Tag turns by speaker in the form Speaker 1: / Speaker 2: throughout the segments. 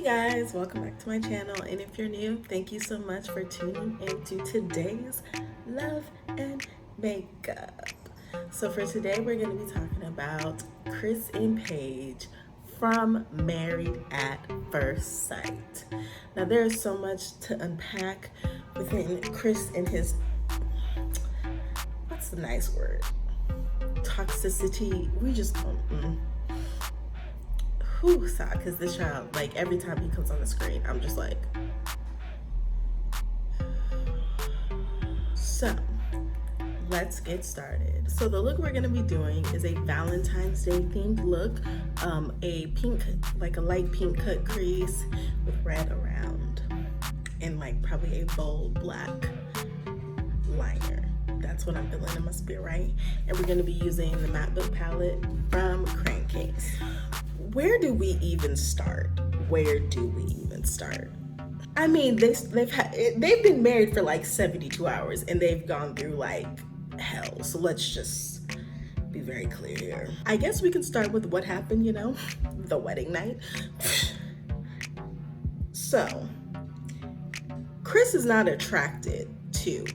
Speaker 1: Guys, welcome back to my channel, and if you're new, thank you so much for tuning into today's Love and Makeup. So for today, we're going to be talking about Chris and Paige from Married at First Sight. Now there is so much to unpack within Chris and his, what's the nice word? Toxicity. We just don't. Because this child, like, every time he comes on the screen, I'm just like. So let's get started. So the look we're gonna be doing is a Valentine's Day themed look. A pink, like a light pink cut crease with red around, and like probably a bold black liner. That's what I'm feeling in my spirit, right? And we're gonna be using the matte book palette from Crankcase. Where do we even start? I mean, they've been married for like 72 hours and they've gone through like hell. So let's just be very clear here. I guess we can start with what happened, the wedding night. So, Chris is not attracted to,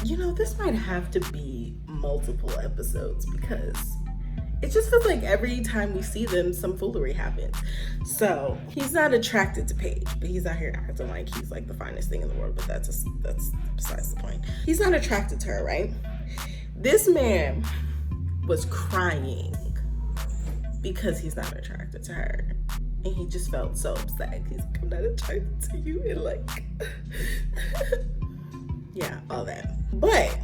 Speaker 1: this might have to be multiple episodes because it just feels like every time we see them, some foolery happens. So he's not attracted to Paige, but he's out here acting like he's like the finest thing in the world. But that's besides the point. He's not attracted to her, right? This man was crying because he's not attracted to her, and he just felt so upset. He's like, I'm not attracted to you, and like, yeah, all that. But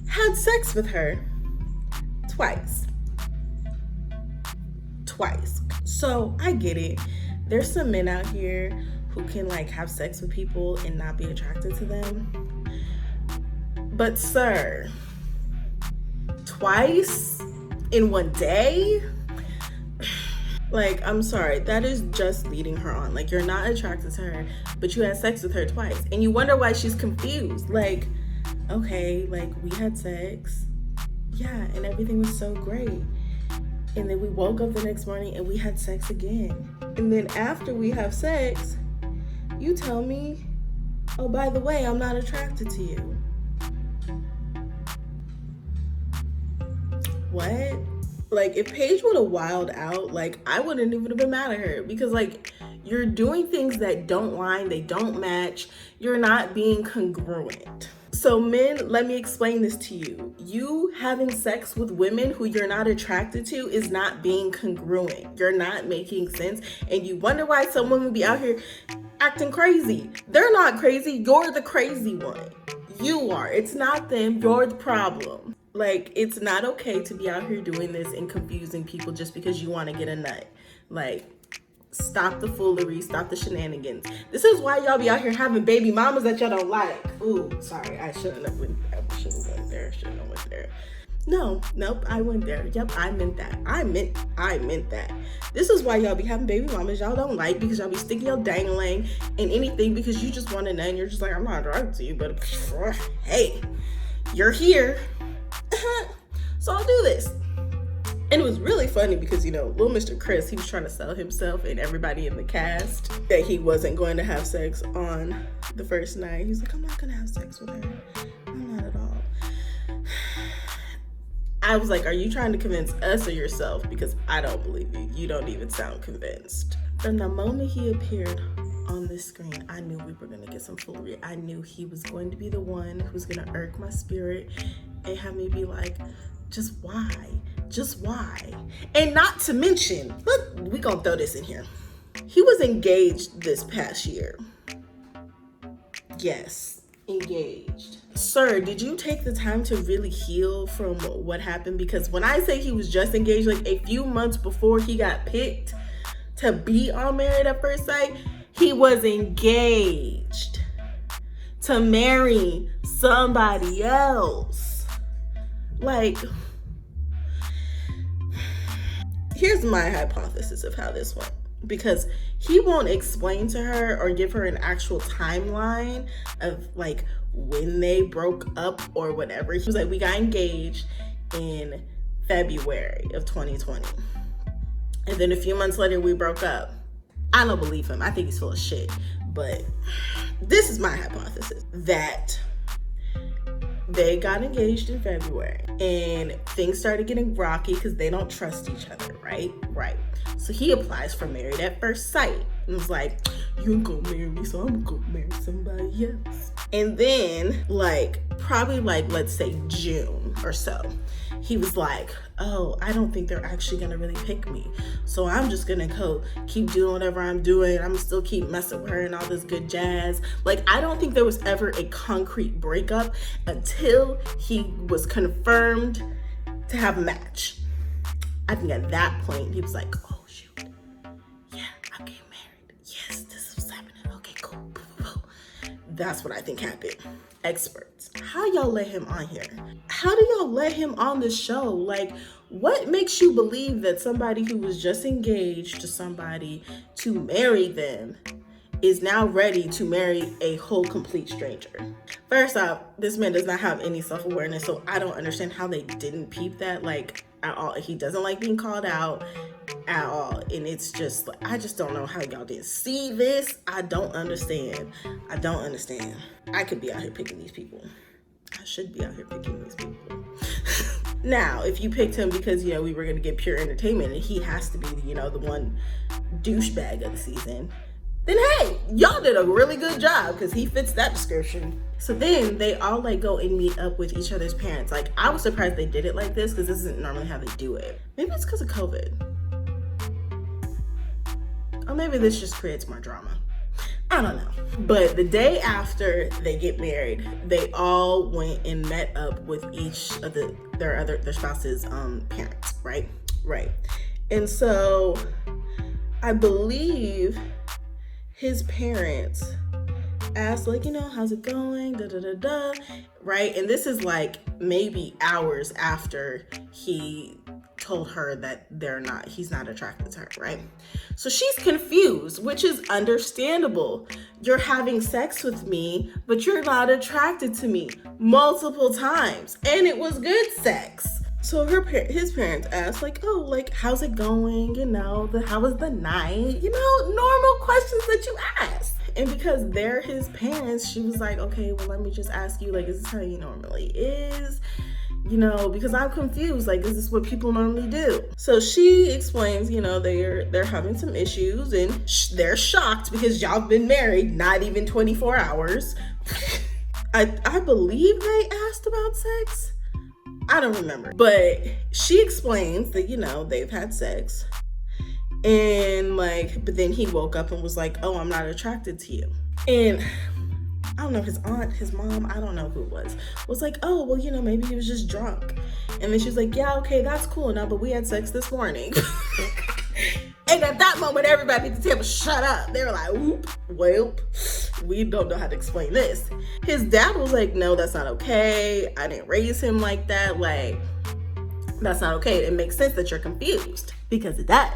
Speaker 1: had sex with her twice. So I get it. There's some men out here who can like have sex with people and not be attracted to them. But sir, twice in one day? Like, I'm sorry, that is just leading her on. Like, you're not attracted to her, but you had sex with her twice. And you wonder why she's confused. Like, okay, like we had sex. Yeah, and everything was so great. And then we woke up the next morning and we had sex again. And then after we have sex, you tell me, oh, by the way, I'm not attracted to you. What? Like, if Paige would have wilded out, like, I wouldn't even have been mad at her because, like, you're doing things that don't line, they don't match. You're not being congruent. So men, let me explain this to you. You having sex with women who you're not attracted to is not being congruent. You're not making sense. And you wonder why some women be out here acting crazy. They're not crazy. You're the crazy one. You are. It's not them. You're the problem. Like, it's not okay to be out here doing this and confusing people just because you want to get a nut. Like, stop the foolery, stop the shenanigans. This is why y'all be out here having baby mamas that y'all don't like. Ooh, sorry, I shouldn't have went there. No, nope, I went there. Yep, I meant that. I meant that. This is why y'all be having baby mamas y'all don't like, because y'all be sticking your dangling in anything because you just want to know and you're just like, I'm not attracted to you, but hey, you're here. So I'll do this. And it was really funny because, little Mr. Chris, he was trying to sell himself and everybody in the cast that he wasn't going to have sex on the first night. He's like, I'm not going to have sex with her. I'm not at all. I was like, are you trying to convince us or yourself? Because I don't believe you. You don't even sound convinced. From the moment he appeared on this screen, I knew we were going to get some foolery. I knew he was going to be the one who was going to irk my spirit and have me be like, just why? Just why? And not to mention, look, we gonna throw this in here. He was engaged this past year. Yes, engaged. Sir, did you take the time to really heal from what happened? Because when I say he was just engaged, like a few months before he got picked to be on Married at First Sight, he was engaged to marry somebody else. Like, here's my hypothesis of how this went. Because he won't explain to her or give her an actual timeline of like when they broke up or whatever. He was like, we got engaged in February of 2020. And then a few months later, we broke up. I don't believe him. I think he's full of shit. But this is my hypothesis, that they got engaged in February and things started getting rocky because they don't trust each other, right? Right. So he applies for Married at First Sight and was like, you ain't gonna marry me, so I'm gonna marry somebody else. And then probably let's say June or so, he was like, oh, I don't think they're actually gonna really pick me. So I'm just gonna go keep doing whatever I'm doing. I'm gonna still keep messing with her and all this good jazz. I don't think there was ever a concrete breakup until he was confirmed to have a match. I think at that point, he was like, oh shoot, yeah, I'm getting married. Yes, this is what's happening. Okay, cool. That's what I think happened. Experts, how y'all let him on here? How do y'all let him on the show? What makes you believe that somebody who was just engaged to somebody to marry them is now ready to marry a whole complete stranger? First off, this man does not have any self-awareness, so I don't understand how they didn't peep that at all. He doesn't like being called out at all, and it's just I just don't know how y'all didn't see this. I don't understand. I could be out here picking these people. I should be out here picking these people. Now, if you picked him because we were gonna get pure entertainment and he has to be the one douchebag of the season, then hey, y'all did a really good job because he fits that description. So then they all go and meet up with each other's parents. I was surprised they did it like this because this isn't normally how they do it. Maybe it's because of COVID. Or maybe this just creates more drama. I don't know. But the day after they get married, they all went and met up with each of their spouse's parents, right? Right. And so I believe his parents asked how's it going? Da da da da. Right? And this is maybe hours after he told her that he's not attracted to her, right? So she's confused, which is understandable. You're having sex with me, but you're not attracted to me multiple times. And it was good sex. So his parents asked how's it going? How was the night? Normal questions that you ask. And because they're his parents, she was like, okay, well, let me just ask you, is this how you normally is? Because I'm confused. Is this what people normally do? So she explains, they're having some issues and they're shocked because y'all been married not even 24 hours. I believe they asked about sex. I don't remember. But she explains that, they've had sex. And but then he woke up and was like, oh, I'm not attracted to you. And I don't know, his aunt, his mom, I don't know who it was like, oh, well, maybe he was just drunk. And then she was like, yeah, okay, that's cool now, but we had sex this morning. And at that moment, everybody at the table shut up. They were like, whoop, well, we don't know how to explain this. His dad was like, no, that's not okay. I didn't raise him like that. That's not okay. It makes sense that you're confused because it does.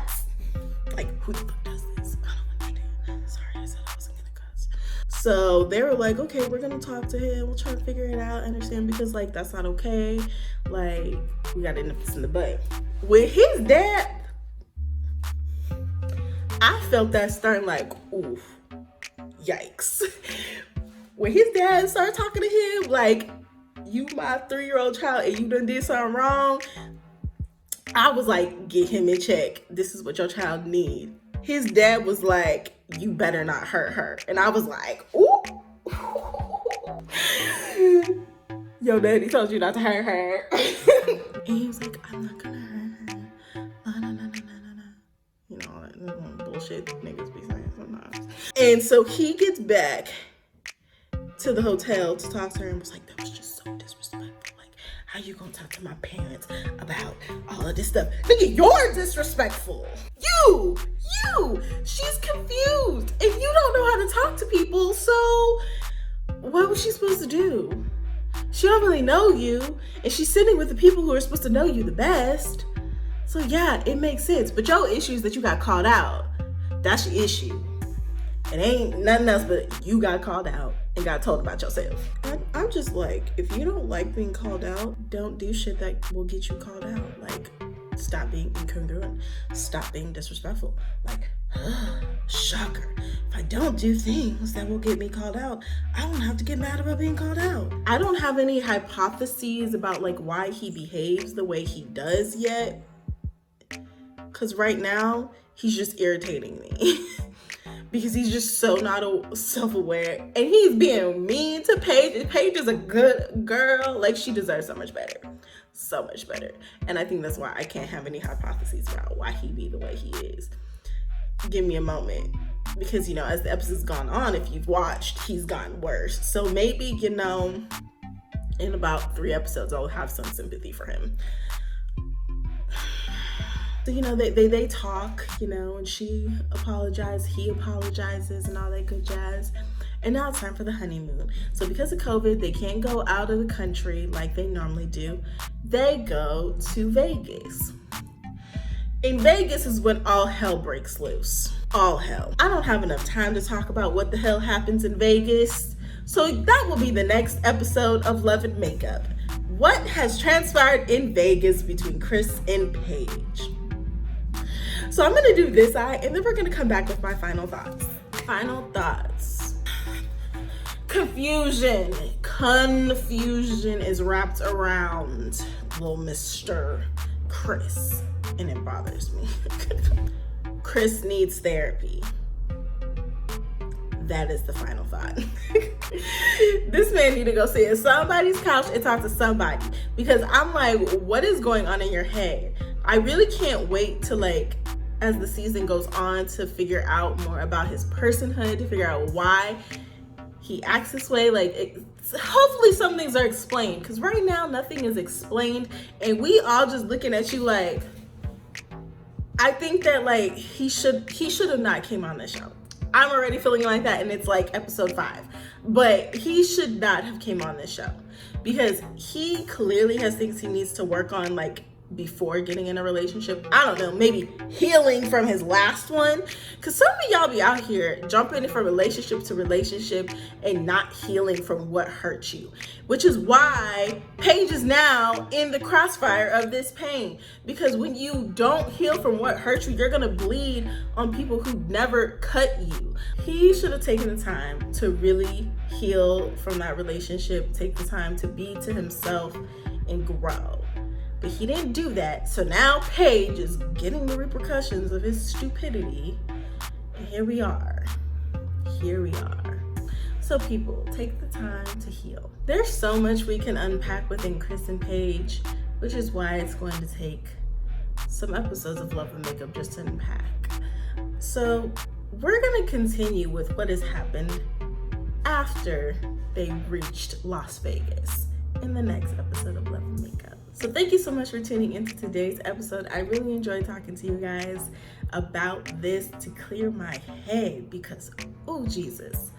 Speaker 1: Who the fuck does this? I don't understand. Sorry, I said I wasn't gonna cuss. So they were like, okay, we're gonna talk to him. We'll try to figure it out, understand, because that's not okay. We gotta nip this in the butt. With his dad, I felt that starting oof, yikes. When his dad started talking to him, you my 3-year-old child and you done did something wrong, I was like, get him in check. This is what your child need. His dad was like, you better not hurt her. And I was like, ooh. Yo, daddy told you not to hurt her. And he was like, I'm not gonna hurt her. No. All that bullshit niggas be saying sometimes. And so he gets back to the hotel to talk to her and was like, that was just so disrespectful. How you gonna talk to my parents about all of this stuff? Nigga, you're disrespectful. You, she's confused. And you don't know how to talk to people, so what was she supposed to do? She don't really know you, and she's sitting with the people who are supposed to know you the best. So yeah, it makes sense. But your issue is that you got called out. That's your issue. It ain't nothing else but you got called out and got told about yourself. I'm just if you don't like being called out, don't do shit that will get you called out. Stop being incongruent. Stop being disrespectful. Like, shocker. If I don't do things that will get me called out, I won't have to get mad about being called out. I don't have any hypotheses about like why he behaves the way he does yet. Because right now, he's just irritating me. Because he's just so not self-aware. And he's being mean to Paige. Paige is a good girl. Like, she deserves so much better. So much better. And I think that's why I can't have any hypotheses about why he be the way he is. Give me a moment. Because, you know, as the episode's gone on, if you've watched, he's gotten worse. So maybe, you know, in about 3 episodes, I'll have some sympathy for him. So, you know, they talk, you know, and she apologizes, he apologizes, and all that good jazz. And now it's time for the honeymoon. So because of COVID, they can't go out of the country like they normally do. They go to Vegas. In Vegas is when all hell breaks loose. All hell. I don't have enough time to talk about what the hell happens in Vegas. So that will be the next episode of Love and Makeup. What has transpired in Vegas between Chris and Paige? So I'm gonna do this eye, and then we're gonna come back with my final thoughts. Final thoughts. Confusion is wrapped around little Mr. Chris, and it bothers me. Chris needs therapy. That is the final thought. This man need to go sit in somebody's couch and talk to somebody, because I'm like, what is going on in your head? I really can't wait to, like, as the season goes on, to figure out more about his personhood, to figure out why he acts this way. Like, hopefully some things are explained, because right now nothing is explained, and we all just looking at you like, I think that, like, he should have not came on this show. I'm already feeling like that, and it's like episode 5, but he should not have came on this show, because he clearly has things he needs to work on, like, before getting in a relationship. I don't know, maybe healing from his last one, because some of y'all be out here jumping from relationship to relationship and not healing from what hurt you, which is why Paige is now in the crossfire of this pain, because when you don't heal from what hurt you, you're gonna bleed on people who never cut you. He should have taken the time to really heal from that relationship, take the time to be to himself and grow. But he didn't do that. So now Paige is getting the repercussions of his stupidity. And here we are. So people, take the time to heal. There's so much we can unpack within Chris and Paige, which is why it's going to take some episodes of Love and Makeup just to unpack. So we're gonna continue with what has happened after they reached Las Vegas in the next episode of Love and Makeup. So thank you so much for tuning into today's episode. I really enjoyed talking to you guys about this to clear my head, because, oh Jesus.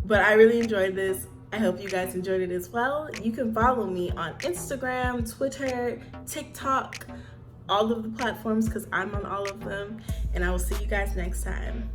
Speaker 1: But I really enjoyed this. I hope you guys enjoyed it as well. You can follow me on Instagram, Twitter, TikTok, all of the platforms, because I'm on all of them. And I will see you guys next time.